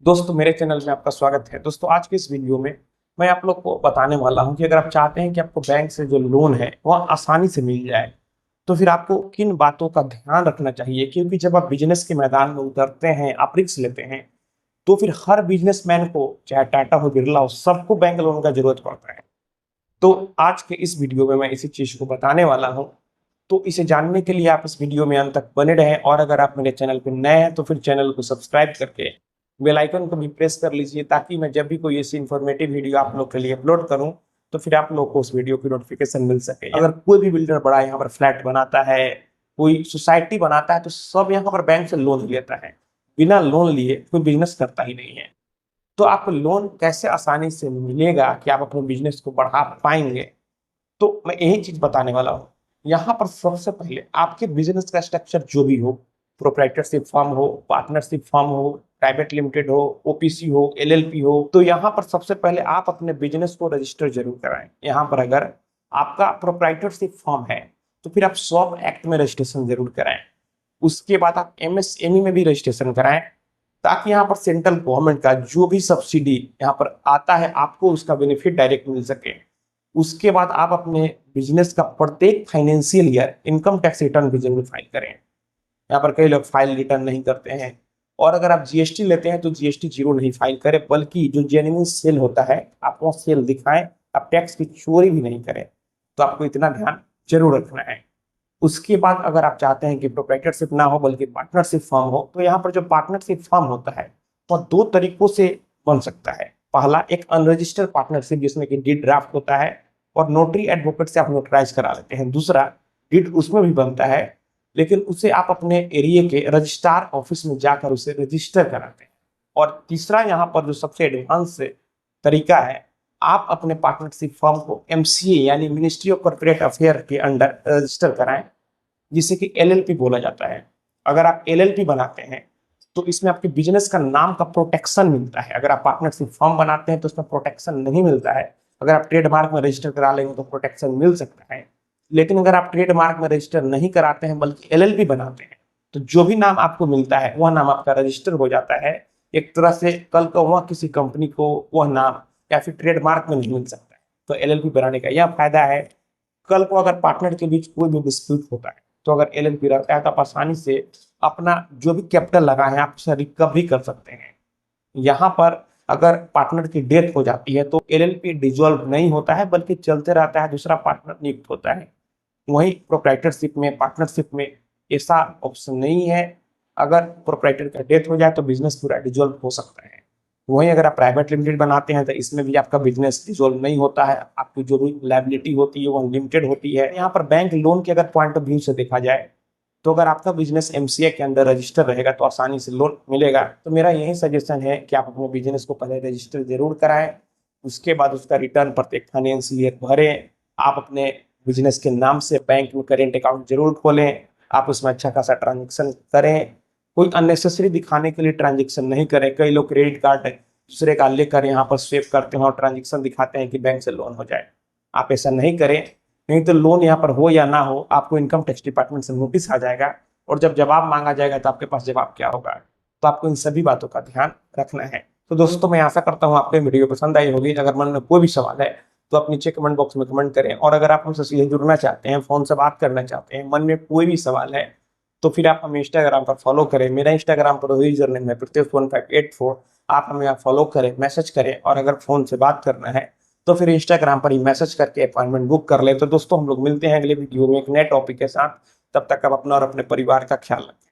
दोस्तों मेरे चैनल में आपका स्वागत है। दोस्तों आज के इस वीडियो में मैं आप लोग को बताने वाला हूं कि अगर आप चाहते हैं कि आपको बैंक से जो लोन है वह आसानी से मिल जाए तो फिर आपको किन बातों का ध्यान रखना चाहिए, क्योंकि जब आप बिजनेस के मैदान में उतरते हैं, आप रिस्क लेते हैं, तो फिर हर बिजनेसमैन को, चाहे टाटा हो, बिरला हो, सबको बैंक लोन का जरूरत पड़ता है। तो आज के इस वीडियो में मैं इसी चीज को बताने वाला हूँ। तो इसे जानने के लिए आप इस वीडियो में अंत तक बने रहें, और अगर आप मेरे चैनल पर नए हैं तो फिर चैनल को सब्सक्राइब करके बेल आइकन को भी प्रेस कर लीजिए, ताकि मैं जब भी कोई ऐसी इन्फॉर्मेटिव वीडियो आप लोग के लिए अपलोड करूं तो फिर आप लोग को उस वीडियो की नोटिफिकेशन मिल सके। अगर कोई भी बिल्डर बड़ा यहाँ पर फ्लैट बनाता है, कोई सोसाइटी बनाता है, तो सब यहाँ पर बैंक से लोन लेता है। बिना लोन लिए कोई बिजनेस करता ही नहीं है। तो आपको लोन कैसे आसानी से मिलेगा कि आप अपने बिजनेस को बढ़ा पाएंगे, तो मैं यही चीज बताने वाला हूँ। यहाँ पर सबसे पहले आपके बिजनेस का स्ट्रक्चर जो भी हो, प्रोप्राइटरशिप फर्म हो, पार्टनरशिप फर्म हो, प्राइवेट लिमिटेड हो, ओपीसी हो, एलएलपी हो, तो यहाँ पर सबसे पहले आप अपने बिजनेस को रजिस्टर जरूर कराएं। यहाँ पर अगर आपका प्रोप्राइटरशिप फर्म है तो फिर आप सॉप एक्ट में रजिस्ट्रेशन जरूर कराएं। उसके बाद आप एमएसएमई में भी रजिस्ट्रेशन कराएं, ताकि यहाँ पर सेंट्रल गवर्नमेंट का जो भी सब्सिडी यहाँ पर आता है आपको उसका बेनिफिट डायरेक्ट मिल सके। उसके बाद आप अपने बिजनेस का प्रत्येक financial year income tax return भी जरूर फाइल करें। यहाँ पर कई लोग फाइल रिटर्न नहीं करते हैं। और अगर आप जीएसटी लेते हैं तो जीएसटी जीरो नहीं फाइल करें, बल्कि जो जेन्युइन सेल होता है आप वो सेल दिखाएं। आप टैक्स की चोरी भी नहीं करें। तो आपको इतना ध्यान जरूर रखना है। उसके बाद अगर आप चाहते हैं कि प्रोप्राइटरशिप ना हो बल्कि पार्टनरशिप फर्म हो, तो यहाँ पर जो पार्टनरशिप फर्म होता है वह दो तरीकों से बन सकता है। पहला, एक अनरजिस्टर्ड पार्टनरशिप जिसमें कि डीड ड्राफ्ट होता है और नोटरी एडवोकेट से आप नोटराइज करा लेते हैं। दूसरा, डीड उसमें भी बनता है, लेकिन उसे आप अपने एरिया के रजिस्ट्रार ऑफिस में जाकर उसे रजिस्टर कराते हैं। और तीसरा, यहाँ पर जो सबसे एडवांस तरीका है, आप अपने पार्टनरशिप फर्म को एमसीए यानी मिनिस्ट्री ऑफ कॉर्पोरेट अफेयर के अंडर रजिस्टर कराएं, जिसे कि एलएलपी बोला जाता है। अगर आप एलएलपी बनाते हैं तो इसमें आपके बिजनेस का नाम का प्रोटेक्शन मिलता है। अगर आप पार्टनरशिप फर्म बनाते हैं तो उसमें प्रोटेक्शन नहीं मिलता है। अगर आप ट्रेडमार्क में रजिस्टर करा लेंगे तो प्रोटेक्शन मिल सकता है। लेकिन अगर आप ट्रेडमार्क में रजिस्टर नहीं कराते हैं बल्कि एलएलपी बनाते हैं, तो जो भी नाम आपको मिलता है वह नाम आपका रजिस्टर हो जाता है। एक तरह से कल को वह किसी कंपनी को वह नाम या फिर ट्रेडमार्क में नहीं मिल सकता है। तो एलएलपी बनाने का यह फायदा है, कल को अगर पार्टनर के बीच कोई भी डिस्प्यूट होता है तो अगर एलएलपी रहता है तो आप आसानी से अपना जो भी कैपिटल लगा है आप उसे रिकवरी कर सकते हैं। यहाँ पर अगर पार्टनर की डेथ हो जाती है तो एलएलपी डिसॉल्व नहीं होता है, बल्कि चलते रहता है, दूसरा पार्टनर नियुक्त होता है। वहीं प्रोप्राइटरशिप में, पार्टनरशिप में ऐसा ऑप्शन नहीं है। अगर प्रोप्राइटर का डेथ हो जाए तो बिजनेस पूरा डिसॉल्व हो सकता है। वहीं अगर आप प्राइवेट लिमिटेड बनाते हैं तो इसमें भी आपका बिजनेस डिसॉल्व नहीं होता है। आपकी जो भी लायबिलिटी होती है वो अनलिमिटेड होती है। यहाँ पर बैंक लोन के अगर पॉइंट ऑफ व्यू से देखा जाए तो अगर आपका बिजनेस एमसीए के अंदर रजिस्टर रहेगा तो आसानी से लोन मिलेगा। तो मेरा यही सजेशन है कि आप अपने बिजनेस को पहले रजिस्टर जरूर कराएं, उसके बाद उसका रिटर्न प्रत्येक फाइनेंशियल ईयर भरें। आप अपने बिजनेस के नाम से बैंक में करेंट अकाउंट जरूर खोलें। आप उसमें अच्छा खासा ट्रांजेक्शन करें। कोई अननेसेसरी दिखाने के लिए ट्रांजेक्शन नहीं करें। कई लोग क्रेडिट कार्ड दूसरे का लेकर यहाँ पर स्वेप करते हैं और ट्रांजेक्शन दिखाते हैं कि बैंक से लोन हो जाए। आप ऐसा नहीं करें, नहीं तो लोन यहाँ पर हो या ना हो आपको इनकम टैक्स डिपार्टमेंट से नोटिस आ जाएगा, और जब जवाब मांगा जाएगा तो आपके पास जवाब क्या होगा। तो आपको इन सभी बातों का ध्यान रखना है। तो दोस्तों मैं आशा करता हूँ आपको वीडियो पसंद आई होगी। अगर मन में कोई भी सवाल है तो आप नीचे कमेंट बॉक्स में कमेंट करें, और अगर आप हमसे सीधे जुड़ना चाहते हैं, फोन से बात करना चाहते हैं, मन में कोई भी सवाल है, तो फिर आप हमें इंस्टाग्राम पर फॉलो करें। मेरा इंस्टाग्राम पर यूजर नेम है प्रत्येक1584। आप हमें यहाँ फॉलो करें, मैसेज करें, और अगर फोन से बात करना है तो फिर इंस्टाग्राम पर ही मैसेज करके अपॉइंटमेंट बुक कर ले। तो दोस्तों हम लोग मिलते हैं अगले वीडियो में एक नए टॉपिक के साथ। तब तक आप अपना और अपने परिवार का ख्याल रखें।